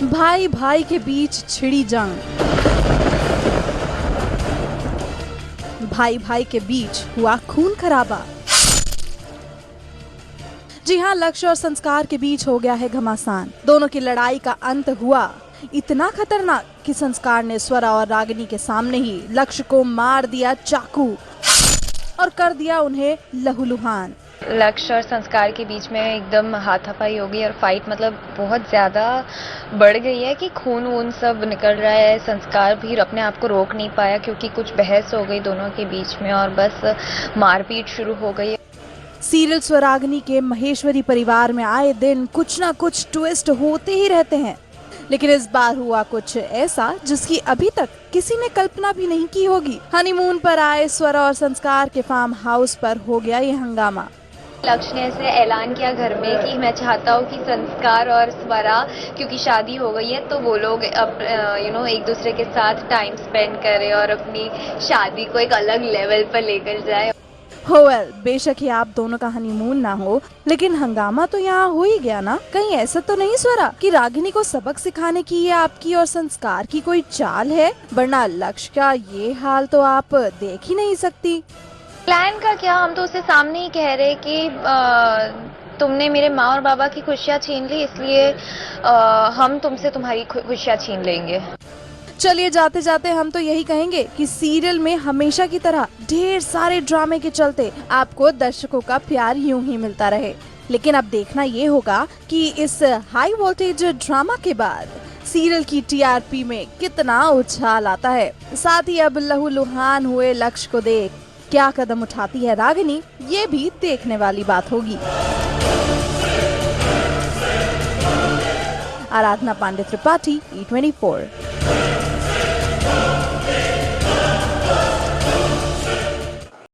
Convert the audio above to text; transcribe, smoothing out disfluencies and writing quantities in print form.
भाई भाई के बीच छिड़ी जंग। भाई भाई के बीच हुआ खून खराबा। जी हाँ, लक्ष्य और संस्कार के बीच हो गया है घमासान। दोनों की लड़ाई का अंत हुआ इतना खतरनाक कि संस्कार ने स्वरा और रागिनी के सामने ही लक्ष्य को मार दिया चाकू और कर दिया उन्हें लहूलुहान। लक्ष्य और संस्कार के बीच में एकदम हाथापाई हो गई और फाइट मतलब बहुत ज़्यादा बढ़ गई है कि खून वून सब निकल रहा है। संस्कार भी अपने आप को रोक नहीं पाया क्योंकि कुछ बहस हो गई दोनों के बीच में और बस मारपीट शुरू हो गई। सीरियल स्वरागिनी के महेश्वरी परिवार में आए दिन कुछ ना कुछ ट्विस्ट होते ही रहते हैं, लेकिन इस बार हुआ कुछ ऐसा जिसकी अभी तक किसी ने कल्पना भी नहीं की होगी। हनीमून पर आए स्वरा और संस्कार के फार्म हाउस पर हो गया ये हंगामा। लक्ष्य ने ऐसे ऐलान किया घर में कि मैं चाहता हूँ कि संस्कार और स्वरा, क्योंकि शादी हो गई है तो वो लोग अब एक दूसरे के साथ टाइम स्पेंड करें और अपनी शादी को एक अलग लेवल पर लेकर जाए। बेशक ही आप दोनों का हनीमून ना हो, लेकिन हंगामा तो यहाँ हो ही गया ना। कहीं ऐसा तो नहीं स्वरा कि रागिनी को सबक सिखाने की ये आपकी और संस्कार की कोई चाल है? वरना लक्ष्य का ये हाल तो आप देख ही नहीं सकती। प्लान का क्या, हम तो उसे सामने ही कह रहे कि तुमने मेरे माँ और बाबा की खुशियाँ छीन ली, इसलिए हम तुमसे तुम्हारी खुशियाँ छीन लेंगे। चलिए जाते जाते हम तो यही कहेंगे कि सीरियल में हमेशा की तरह ढेर सारे ड्रामे के चलते आपको दर्शकों का प्यार यूं ही मिलता रहे। लेकिन अब देखना ये होगा कि इस हाई वोल्टेज ड्रामा के बाद सीरियल की टीआरपी में कितना उछाल आता है। साथ ही अब लहूलुहान हुए लक्ष्य को देख क्या कदम उठाती है रागिनी, ये भी देखने वाली बात होगी। आराधना पांडे त्रिपाठी, E24।